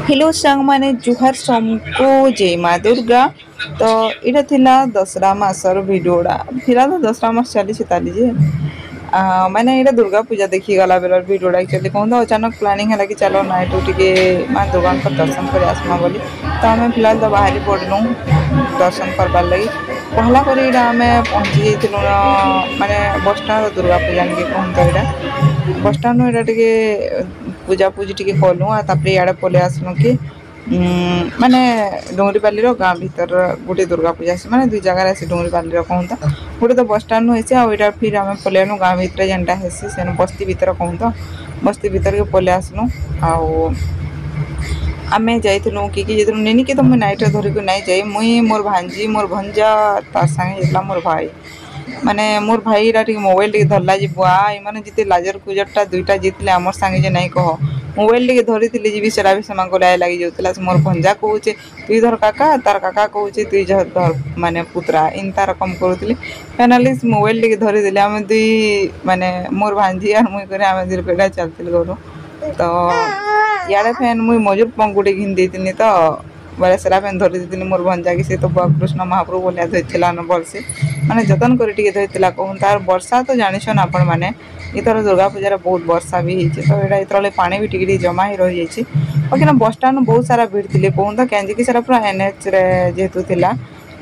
Hello संग माने जुहार समको जय माँ दुर्गा। तो इटा थिला दसरा मासर भिडियोटा थिला तो दसरा मास चली ताली जे मैंने इटा दुर्गा पूजा देखी गला बेलर भिडियोटा एक्चुअली कहूँ तो अचानक प्लानिंग है कि चलो नाइट टिके माँ दुर्गा को दर्शन कर आसमा बोली तो आम फिलहाल तो बाहरी पड़लु दर्शन करबार लगी पहला कर आम पहुँची जाइलु माने बस स्टाण दुर्गा पूजा निके कहूँ तो यहाँ बस स्टाण इटा टिके पूजा पूजी टिके कलु तापर इे पलि आसनु कि माने डोंगरीपाली गाँ भीतर गोटे दुर्गा पूजा से माने दुई जगह से डोंगरीपाली कहूँ तो गोटे तो बस स्टाण होइसे आईटा फिर आम पलैनु गाँ भीतर जेनटा हेसी से बस्ती भीतर कहूँ तो बस्ती भीतर के पलि आसनु आउ आम जाइलु कि नेनी के तो मुझे नाइट धरिक नहीं जाए मुई मोर भांजी मोर भंजा तार संगे जाइला मोर भाई माने मोर भाई मोबाइल टे धरला जी बुआ इमाने जिते लाजर कुजरटा दुईटा जीतले आमर संगे जे नहीं कह मोबाइल टे धरी जी सेटा भी से लाए लगी जाऊला मोर भंजा कहूचे तुई धर काका तार काका कहूचे तुई धर माने पुत्रा इन तार रकम करुली फाइनाली मोबाइल टे धरीदे आम दुई माने मोर भांजी और मुई करे आम दीर्घटा चलती गलु तो इे फैन मुई मजूर पंख गोटे घिन देती तो बोले सेरा फैन धरी देती मोर भंजा की सी तो कृष्ण महाप्रभु बोलिया धरला भलसे माने जतन कर धरला कहूँ तार वर्षा तो जानिछन आपण मैंने इथर दुर्गा पूजार बहुत वर्षा भी होती तो यहाँ इतर पानी भी टिके जमा ही रही जाइए बाकी बस स्टाण बहुत सारा भिड़ थे कहूँ तो कहीं सारा पूरा एनएच जेहेतु थिला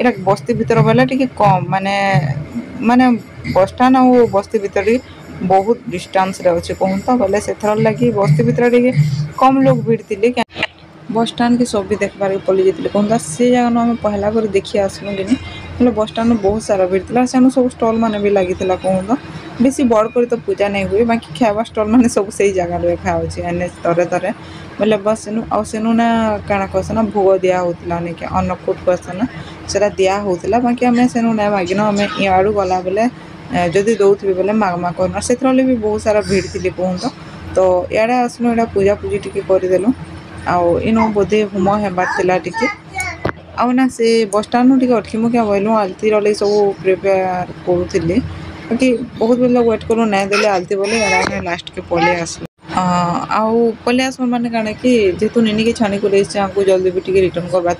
यहाँ बस्ती भीतर बोले टी कम माने माने बस स्टाण और बस्ती भीतर बहुत डिस्टेंस रे अच्छे कहूँ तो बोले से लगी बस्ती भीतर कम लोग भिड़ थे बस स्टाण के सब भी देखबार पलि जाते कहूँ तो से जगह आम पहला कर देखी आसलु कि बोले बस स्टाण बहुत सारा भिड़ था से सब स्टल मान भी लगी कहूँ तो बेसी बड़ कर तो पूजा नहीं हुए बाकी खावा स्टल मैंने सब से जगह रखा एनएच तरे तरे बोले बस सेनु ना काଣା कहसन भोग दिया होता नहीं अन्नकूट कहसन से दिया होता बाकी आम सेनु ना मागिन आम इू गला बेले जदि दौथे बोले मागमा करना से भी बहुत सारा भिड़ थी कहूँ तो इे आसनु यहाँ पूजा पूजी टी करदेलु आउ इनो बोधे होम हेबार टी आना से बस स्टाण टी अटकी मुखिया बहलु आलती रही सब प्रिपेयर करूली बाकी बहुत बेले वेट करूँ नहीं देले आलती बोले यार लास्ट के पलि आसलु आउ पलि आस मैंने काଣା कि जेहेतु नेनी के छाणी को हमको जल्दी भी टी रिटर्न करवा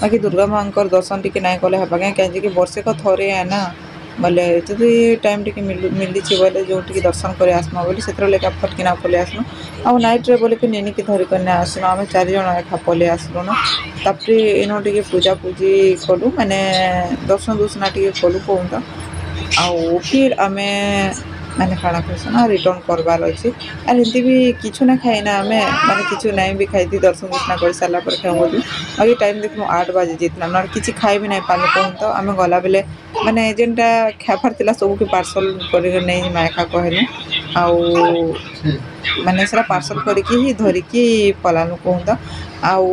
बाकी दुर्गा माँ दर्शन टी नहीं कले हाँ कहीं वर्षे को थरे है ना बोले जदि टाइम टी मिली बोले जो टी दर्शन कर आसमा बोली से फटकिना पलि आसनु आउ नाइट रे बोले कि नेनी के धरिक आसनु आम 4 जन एका पलि आसलु ना तापर इन टी पूजा पूजी कलु माने दर्शन दुर्शना टी कलु कहूँ तो आउ फिर आमे माने खाना कहसन रिटर्न करवार अच्छे और एमती भी किछु ना खाईना आम माने किछु नहीं भी खाई दर्शन दुर्शना कर सारा पर खाऊ बाकी टाइम देखो 8 बजे जाता ना किसी खाई भी नहीं पालु कहूँ तो आम गला बेले माने जेनटा खाफार थिला सब के पार्सल कर नहीं मायखा कहलु आउ माने सरा पार्सल करके ही धरिकी पलानु कहूँ तो आउ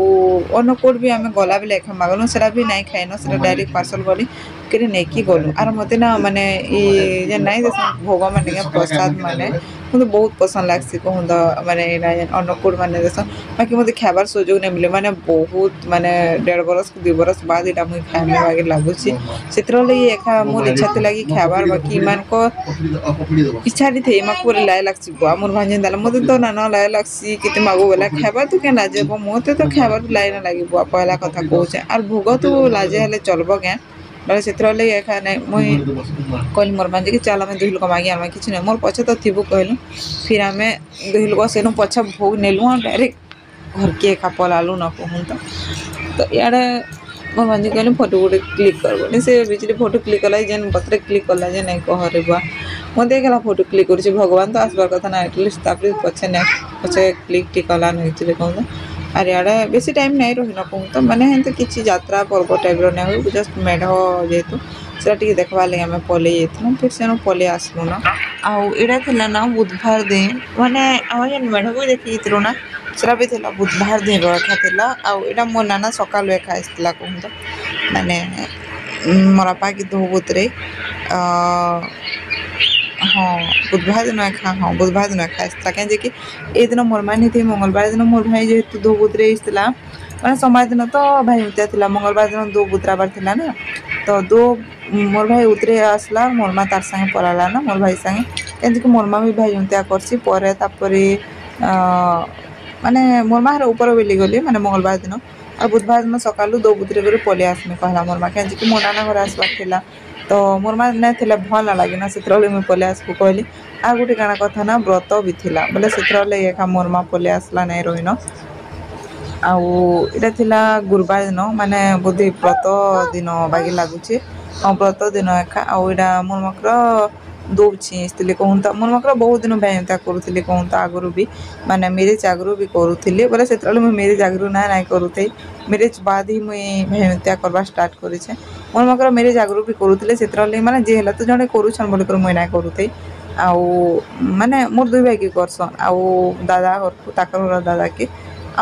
अन्नकूट भी आम गला बेले एखा मागलु से भी नहीं खाइन से डायरेक्ट पार्सल करी कि नहीं गलु और मत ना माने ये नहीं भोग माने प्रसाद माने मुझे बहुत पसंद लगसी कहूँ तो माने अन्नकूट माने देस बाकी मत खाबार सुजोग नहीं मिले माने बहुत माने 1.5 बरस 2 बरस बाद यहाँ मुझे खाने बागे लगुच से एका मोर इच्छा थी कि खाबार बाकी मान को इच्छा नहीं थे पूरा लाए लगसी बुआ मोर भांजे दाला मत तो ना लाए लगसी कि मागो बोला खाबार तो क्या लाजे मत तो खाबार लाए ना लगे बुआ पहला कथा कहूचे और भोग तो लाजे हेले चलब क्या बोले से एका नहीं मुई कहली मोर भांजे कि चल आम 2 लोक मागे आम कि नहीं मोर पछे तो थी कहलु फिर आम 2 लोक से पछा भोग नेलु डायरेक्ट घर के एका पलालु न कहूँ तो इे मोर भांजी कहली फोटो गोटे क्लिक कर से बिजली फोटो क्लिक कला जेन बतरे क्लिक कला जे नहीं कहरे बुआ मत देखला फोटो क्लिक कर भगवान तो आसबार कथा ना एटलिस्ट तापर पछे नेक्स्ट पछे क्लिक टी कला नहीं कहूँ और इे बेसी टाइम नहीं रही न कहूँ तो मैंने हेल्थ किसी यात्रा पर्व टाइप नहीं हुए जस्ट मेढ़ जेहेतु से देखवा लगे आम पलि जाइलु फिर से पलि आसलु ना आउ इटा थिला ना बुधवार दिन माने आम जेन मेढ़ को देखी ना से भी थिला बुधवार दिन रखा थिला आउ इटा मो नाना सकाल एका आसला कहूँ तो माने मोर बापा की धोबुतरे हाँ बुधवार दिन एका हाँ बुधवार दिन एका आसला कहीं कि ये दिन मोर मानी थी मंगलवार दिन मोर भाई जेहेतु धोबुतरे आसला मैंने सोमवार दिन तो भाई उतिया थिला मंगलवार दिन 2 बुधवार थिला ना तो 2 मोर भाई उतरे आसला मोर माँ तार संगे पलाला ना मोर भाई संगे कहीं मोर माँ भी भाई उतिया करसी पर ମାନେ ମୋର୍ ମା'ର ଉପର ବେଲି ଗଲି ମାନେ ମଙ୍ଗଳବାର ଦିନ ଆଉ ବୁଧବାର ଦିନ ସକାଳୁ ଦୋ ବୁଦ୍ଧି କରି ପଳେଇ ଆସ୍ମି କହିଲା ମୋର୍ ମା କେଁଜିକି ମୋ ନାନା ଘରେ ଆସିବାର ଥିଲା ତ ମୋର୍ ମା ନାଇଁ ଥିଲେ ଭଲ୍ ନା ଲାଗିନା ସେଥିରଲାଗି ମୁଇଁ ପଲେଇ ଆସବୁ କହିଲି ଆଉ ଗୋଟେ କାଣା କଥା ନା ବ୍ରତ ବି ଥିଲା ବୋଲେ ସେଥିର ଲାଗି ଏକା ମୋର୍ ମା ପଲେଇ ଆସ୍ଲା ନାଇଁ ରହିନ ଆଉ ଏଇଟା ଥିଲା ଗୁରୁବାର ଦିନ ମାନେ ବୋଧେ ବ୍ରତ ଦିନ ବାଗି ଲାଗୁଛି ହଁ ବ୍ରତ ଦିନ ଏକା ଆଉ ଏଇଟା ମୋର୍ ମାଙ୍କର ଦଉଛିି ଥିଲି କହନ୍ତ ମୋର୍ ମାଙ୍କର ବହୁତ ଦିନ ବ୍ୟାୟାମ ତା କରୁଥିଲି କହନ୍ତ ଆଗରୁ ବି ମାନେ ମ୍ୟାରେଜ୍ ଆଗରୁ ବି କରୁଥିଲି ବୋଲେ ସେତେବେଳେ ମୁଇଁ ମ୍ୟାରେଜ୍ ଆଗରୁ ନାଇଁ କରୁଥାଇ ମ୍ୟାରେଜ୍ ବାଦ୍ ହିଁ ମୁଇଁ ହେମିତିଆ କରବା ଷ୍ଟାର୍ଟ କରିଛେ ମୋର୍ ମାଙ୍କର ମ୍ୟାରେଜ୍ ଆଗରୁ ବି କରୁଥିଲେ ସେଥିର ଲାଗି ମାନେ ଯିଏ ହେଲା ତ ଜଣେ କରୁଛନ୍ ବୋଲିକରି ମୁଇଁ ନାଇଁ କରୁଥାଇ ଆଉ ମାନେ ମୋର୍ ଦୁଇ ଭାଇ କେ କରସନ୍ ଆଉ ଦାଦା ଘରକୁ ତାକର ଘର ଦାଦା କେ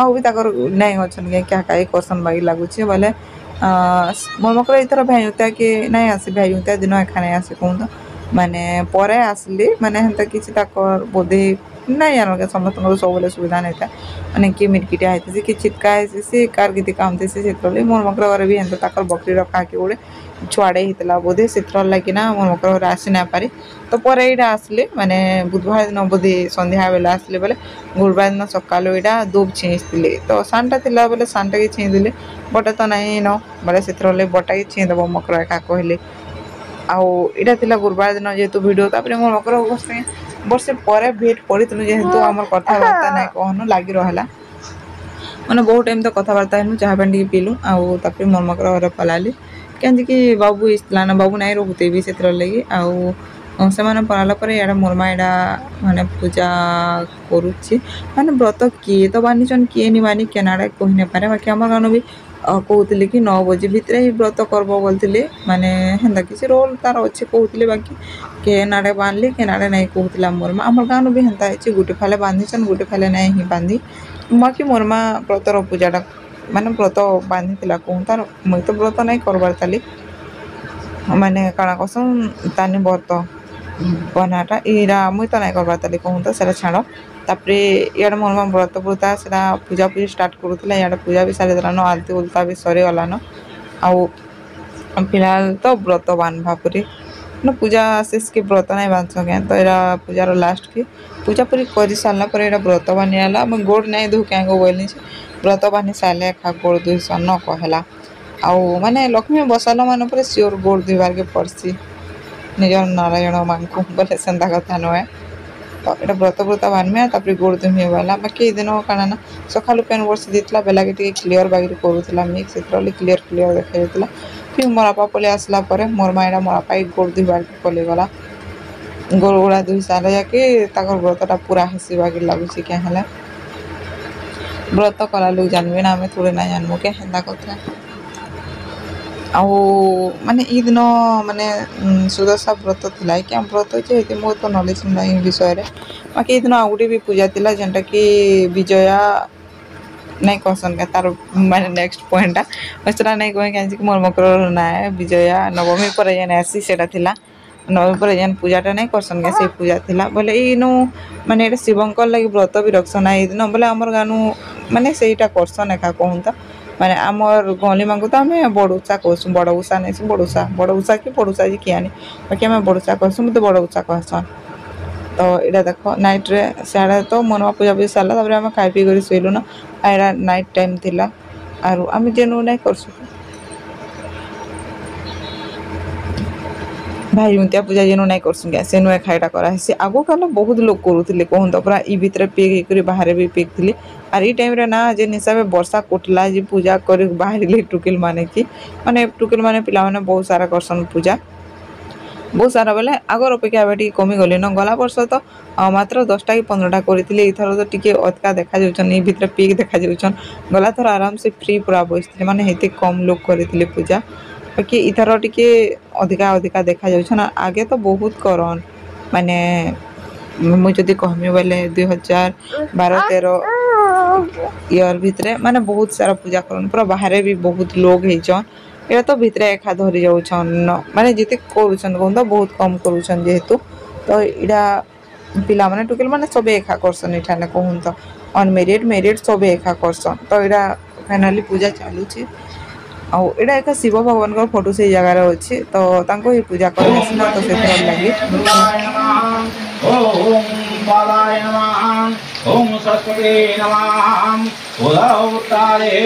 ଆଉ ବି ତାଙ୍କର ନାଇଁ ଅଛନ୍ କାଁ କାହା କାହି କରସନ୍ ବାଗି ଲାଗୁଛି ବୋଲେ ମୋର୍ ମାଙ୍କର ଏଇଥର ଭାଇଉନ୍ତା କି ନାଇଁ ଆସି ଭାଇଉନ୍ତା ଦିନ ଏଖା ନାଇଁ ଆସି କୁହନ୍ତ ମାନେ ପରେ ଆସିଲି ମାନେ ହେନ୍ତା କିଛି ତାକର ବୋଧେ ନାଇଁ ଜାନ କେ ସମସ୍ତଙ୍କର ସବୁବେଳେ ସୁବିଧା ନାଇଁଥାଏ ମାନେ କିଏ ମିର୍କିଟିଆ ହେଇଥିସି କି ଚିତ୍କା ହେଇଥିସି କାର କେତେ କାମ ଥିସି ସେଥିରଲାଗି ମୋର୍ ମଙ୍କର ଘରେ ବି ହେନ୍ତା ତାକର ବକରି ରଖା କି ଗୋଟେ ଛୁଆଟେ ହେଇଥିଲା ବୋଧେ ସେଥିର ଲାଗିନା ମୋର୍ ମଙ୍କର ଘରେ ଆସି ନାଇଁ ପାରି ତ ପରେ ଏଇଟା ଆସିଲେ ମାନେ ବୁଧବାର ଦିନ ବୋଧେ ସନ୍ଧ୍ୟା ବେଳେ ଆସିଲେ ବୋଲେ ଗୁରୁବାର ଦିନ ସକାଳୁ ଏଇଟା ଧୂପ୍ ଛିଁଚଥିଲେ ତ ସାନଟା ଥିଲା ବୋଲେ ସାନଟାକେ ଛିଁଚଦେଲେ ବଟା ତ ନାଇଁ ନ ବୋଲେ ସେଥିର ଲାଗି ବଟାକେ ଛିଇଁ ଦେବ ମକର ଏକା କହିଲେ ଆଉ ଏଇଟା ଥିଲା ଗୁରୁବାର ଦିନ ଯେହେତୁ ଭିଡ଼ିଓ ତାପରେ ମୋ ମକର ବର୍ଷେ ପରେ ଭେଟ ପଡ଼ିଥିଲୁ ଯେହେତୁ ଆମର କଥାବାର୍ତ୍ତା ନାଇଁ କହନୁ ଲାଗି ରହେଲା ମାନେ ବହୁତ ଟାଇମ୍ ତ କଥାବାର୍ତ୍ତା ହେନୁ ଚାହା ପାଣି ଟିକେ ପିଇଲୁ ଆଉ ତାପରେ ମୋର୍ ମକର ଘରେ ପଲାଲି କେଁଜିକି ବାବୁ ଆସିଥିଲା ନା ବାବୁ ନାଇଁ ରହୁଥେଇ ବି ସେଥିର ଲାଗି ଆଉ ସେମାନେ ପଳାଲା ପରେ ଇଆଡ଼େ ମୋର୍ ମା ଏଇଟା ମାନେ ପୂଜା କରୁଛି ମାନେ ବ୍ରତ କିଏ ତ ବାନ୍ଧିଛନ୍ କିଏ ନି ମାନି କେନ୍ ଆଡ଼େ କହି ନାଇପାରେ ବାକି ଆମର ଗାଁନୁ ବି କହୁଥିଲେ କି 9 ବଜେ ଭିତରେ ହିଁ ବ୍ରତ କରବ ବୋଲିଥିଲେ ମାନେ ହେନ୍ତା କିଛି ରୋଲ୍ ତାର ଅଛି କହୁଥିଲେ ବାକି କେନ୍ ଆଡ଼େ ବାନ୍ଧଲି କେନ୍ ଆଡ଼େ ନାଇଁ କହୁଥିଲା ମୋର୍ ମା ଆମର ଗାଁନୁ ବି ହେନ୍ତା ହେଇଛି ଗୋଟେ ଫାଲେ ବାନ୍ଧିଛନ୍ ଗୋଟେ ଫାଲେ ନାଇଁ ହିଁ ବାନ୍ଧି ବାକି ମୋର୍ ମା ବ୍ରତର ପୂଜାଟା ମାନେ ବ୍ରତ ବାନ୍ଧିଥିଲା କହୁ ତାର ମୁଇଁ ତ ବ୍ରତ ନାଇଁ କରବାର ତାଲି ମାନେ କାଣା କସନ୍ ତାନି ବର୍ତ ବନାଟା ଏଇଟା ମୁଇଁ ତ ନାଇଁ କରବାର ତାଲି କହୁ ତ ସେଟା ଛାଡ଼ ତାପରେ ଇଆଡ଼େ ମୋର୍ ମା ବ୍ରତ ବ୍ରତା ସେଟା ପୂଜା ପୂଜି ଷ୍ଟାର୍ଟ କରୁଥିଲା ଇଆଡ଼େ ପୂଜା ବି ସାରି ଦେଲାନ ଆଲତି ଉଲତା ବି ସରିଗଲାନ ଆଉ ଫିଲହାଲ୍ ତ ବ୍ରତ ବାନ୍ଧବା ପରି ପୂଜା ଶେଷ କି ବ୍ରତ ନାଇଁ ବାନ୍ଧସ କେଁ ତ ଏଇଟା ପୂଜାର ଲାଷ୍ଟ କି ପୂଜା ପୁରି କରି ସାରିଲା ପରେ ଏଇଟା ବ୍ରତ ବାନ୍ଧି ହେଲା ମୁଇଁ ଗୋଡ଼ ନାଇଁ ଧୋ କେଁ ଗୋ ବୋଇଲି ଯେ ବ୍ରତ ବାନ୍ଧି ସାରିଲେ ଏକା ଗୋଡ଼ ଧୋଇସନ୍ ନ କହେଲା ଆଉ ମାନେ ଲକ୍ଷ୍ମୀ ବସାଲା ମାନେ ପରେ ସିଓର ଗୋଡ଼ ଧୋଇବାର୍କେ ପଡ଼୍ସି ନିଜର ନାରାୟଣ ମାଙ୍କୁ ବୋଲେ ସେନ୍ତା କଥା ନୁହେଁ ତ ଏଇଟା ବ୍ରତ ବ୍ରତ ବାନ୍ଧମି ତାପରେ ଗୋଡ଼ ଧୋଇମି ବୋଇଲା ବାକି ଏଇ ଦିନ କାଣା ନା ସକାଳୁ ପେନ୍ ବର୍ଷି ଦେଇଥିଲା ବେଲାକେ ଟିକେ କ୍ଲିୟର ବାଗିର କରୁଥିଲା ମିକ୍ସ ସେଥିରଲାଗି କ୍ଲିୟର ଦେଖାଯାଉଥିଲା ଫିର୍ ମୋର୍ ବାପା ପଲେଇ ଆସିଲା ପରେ ମୋର୍ ମା ଏଇଟା ମୋର୍ ବାପା ଗୋଡ଼ ଧୋଇବାର୍କେ ପଲେଇଗଲା ଗୋଡ଼ ଗୁଡ଼ା ଧୋଇ ସାରିଲେ ଯାକି ତାଙ୍କର ବ୍ରତଟା ପୁରା ହେସି ବାଗିର ଲାଗୁଛି କେଁ ହେଲେ ବ୍ରତ କଲା ଲୋକ ଜାନ୍ବେ ନା ଆମେ ଥୋଡ଼ି ନା ଜାନ୍ମୁ କେ ହେନ୍ତା କଥା ଆଉ ମାନେ ଇ ଦିନ ମାନେ ସୁଦଶା ବ୍ରତ ଥିଲା କି ବ୍ରତ ଯେ ମୋ ତ ନଲେଜ ନାହିଁ ଏ ବିଷୟରେ ବାକି ଏଇ ଦିନ ଆଉ ଗୋଟେ ବି ପୂଜା ଥିଲା ଯେନ୍ଟାକି ବିଜୟା ନାଇଁ କହସନ୍ କେ ତାର ମାନେ ନେକ୍ସଟ ପଏଣ୍ଟଟା ସେଟା ନାଇଁ କହେ କାଁଜିକି ମୋର୍ ମକର ନାଁ ବିଜୟା ନବମୀ ପରେ ଯେନ୍ ଆସି ସେଟା ଥିଲା ନବମୀ ପରେ ଯେନ୍ ପୂଜାଟା ନାଇଁ କରସନ୍ କେ ସେଇ ପୂଜା ଥିଲା ବୋଲେ ଏଇନୁ ମାନେ ଏଇଟା ଶିବଙ୍କର ଲାଗି ବ୍ରତ ବି ରଖସନ୍ ଏଇ ଦିନ ବୋଲେ ଆମର ଗାଁନୁ ମାନେ ସେଇଟା କରସନ୍ ଏକା କହୁନ୍ ତ ମାନେ ଆମର୍ ଗଲି ମାଙ୍କୁ ତ ଆମେ ବଡ଼ ଓଷା କହୁଛୁ ବଡ଼ ଓଷା ନାଇଁସି ବଡ଼ ଓଷା କି ବଡ଼ଓଷା ଯେ କିଆନି ବାକି ଆମେ ବଡ଼ ଓଷା କହେସୁଁ ମତେ ବଡ଼ ଓଷା କହେସନ୍ ତ ଏଇଟା ଦେଖ ନାଇଟ୍ରେ ସିଆଡ଼େ ତ ମୋର୍ ମା ପୂଜା ପୂଜି ସାରିଲା ତାପରେ ଆମେ ଖାଇ ପିଇ କରି ଶୋଇଲୁନ ଆଉ ଏଇଟା ନାଇଟ୍ ଟାଇମ୍ ଥିଲା ଆରୁ ଆମେ ଯେନୁ ନାଇଁ କରସୁଁ ଭାଇଉନ୍ତିଆ ପୂଜା ଯେନୁ ନାଇଁ କରସୁଁ କେ ସେନୁ ଏକା ଏଟା କରାହେସି ଆଗ କାଲେ ବହୁତ ଲୋକ କରୁଥିଲେ କହୁନ୍ ତ ପୁରା ଇ ଭିତରେ ପିକ୍ ହେଇକରି ବାହାରେ ବି ପିକ୍ ଥିଲେ ଆର୍ ଇ ଟାଇମ୍ରେ ନା ଯେନ୍ ହିସାବେ ବର୍ଷା କୁଟଲା ଯେ ପୂଜା କରି ବାହାରିଲେ ଟୁକେଲ ମାନେ କି ମାନେ ଟୁକେଲ ମାନେ ପିଲାମାନେ ବହୁତ ସାରା କରସନ୍ ପୂଜା ବହୁତ ସାରା ବେଲେ ଆଗର ଅପେକ୍ଷା ଏବେ ଟିକେ କମିଗଲେ ନ ଗଲା ବର୍ଷ ତ ମାତ୍ର 10ଟା କି 15ଟା କରିଥିଲେ ଏଇଥର ତ ଟିକେ ଅଧିକା ଦେଖାଯାଉଛନ୍ ଏଇ ଭିତରେ ପିକ୍ ଦେଖାଯାଉଛନ୍ ଗଲାଥର ଆରାମସେ ଫ୍ରି ପୁରା ବସିଥିଲେ ମାନେ ହେତେ କମ୍ ଲୋକ କରିଥିଲେ ପୂଜା ବାକି ଇଥର ଟିକେ ଅଧିକା ଦେଖାଯାଉଛନ୍ ଆଗେ ତ ବହୁତ କରନ୍ ମାନେ ମୁଇଁ ଯଦି କହମି ବୋଇଲେ 2012-13 ଇୟର ଭିତରେ ମାନେ ବହୁତ ସାରା ପୂଜା କରନ୍ ପୁରା ବାହାରେ ବି ବହୁତ ଲୋକ ହେଇଛନ୍ ଏଇଟା ତ ଭିତରେ ଏକା ଧରି ଯାଉଛନ୍ ମାନେ ଯେତେ କରୁଛନ୍ କହନ୍ତ ବହୁତ କମ୍ କରୁଛନ୍ ଯେହେତୁ ତ ଏଇଟା ପିଲାମାନେ ଟୁକେଲ ମାନେ ସବେ ଏକା କରସନ୍ ଏଇଠାନେ କହୁନ୍ ତ ଅନମେରିଡ଼ ମେରିଡ଼ ସବେ ଏକା କରସନ୍ ତ ଏଇଟା ଫାଇନାଲି ପୂଜା ଚାଲୁଛି ଆଉ ଏଇଟା ଏକ ଶିବ ଭଗବାନଙ୍କର ଫଟୋ ସେଇ ଜାଗାରେ ଅଛି ତ ତାଙ୍କୁ ହିଁ ପୂଜା କରାହେସି ନା ତ ସେଥିର ଲାଗି ओम बालाय नमः ओम सरस्वती नमः उदौतारे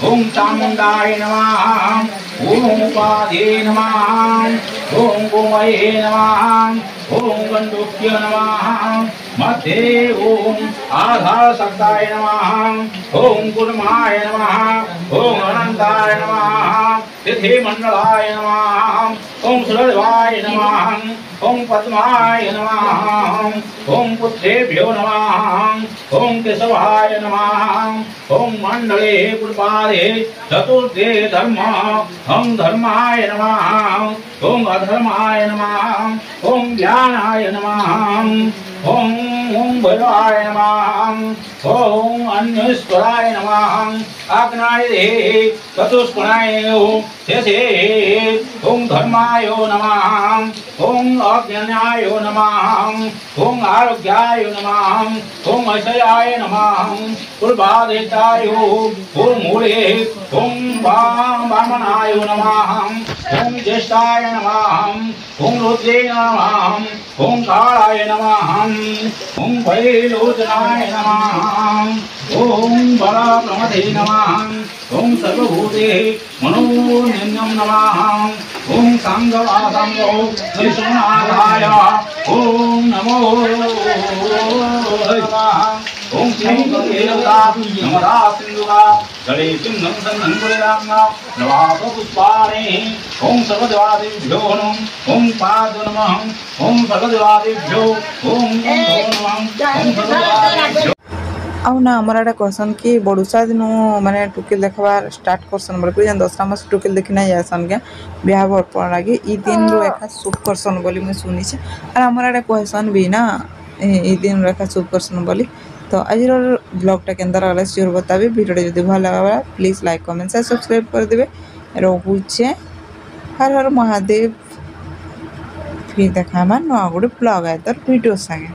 ओम चामुंडाय नमः ओम उपाधे नमः ओम गोमये नमः ओम गंडुक्य नमः मध्ये ओम आधार शब्दाय नमः ओम गुणमाय नमः ओम अनंताय नमः तिथि मंडलाय नमः ओम सुरदेवाय नमः ओम पद्माय नमः ओम पुत्रेभ्यो नमः ओम केशवाय नमः ओम मंडले पुष्पादे चतुर्थे धर्म ओम धर्माय नमः ओम अधर्माय नमः ओम ज्ञानाय नमः ओम भैरवाय नमः ओम अन्येश्वराय नमः आग्नाय चतुष्कोणाय शेषे ओम धर्माय नमः ओम अज्ञानाय नमः ओम आरोग्याय नमः ओम ऐश्वर्याय नमः पूर्वादेशाय ओम मूले ओम वामनाय नमः ओम ज्येष्ठाय नमः ओम रुद्रे नमः ओम कालाय नमः ओम वैलोचनाय नमः ओम बलप्रमदे नमः ओम सर्वभूते मनोनियं नमः ओम सांगवासंगो विष्णुनाथाय ओम नमो नमः ओम श्रीदेवता नमदा सिंधुका गणे सिंहं सन्नं गुरुराम्ना नवाप पुष्पाणि ओम सर्वदेवादिभ्यो नमः ओम पाद नमः ओम सर्वदेवादिभ्यो ओम नमः ओम सर्वदेवादिभ्यो आउ ना आमर आड़े कहसन कि बड़ुसा दिन माने टुकेल देखबार स्टार्ट करसन बोले जेन दसरा मास टुकेल देखी ना जासन के बिहा भरपर लगे ई दिन रो एका शुभ करसन बोली मैं सुनी छे और आमर आड़े कहसन भी ना ई दिन रो एका शुभ करसन बोली। तो आज ब्लॉगटा केंदा लागला जोर बताबे वीडियो जदि भल लगा प्लीज लाइक कमेंट से सब्सक्राइब कर देबे रहुचे हर हर महादेव फिर देखा नुआ गोटे ब्लॉग आए तो वीडियो संगे।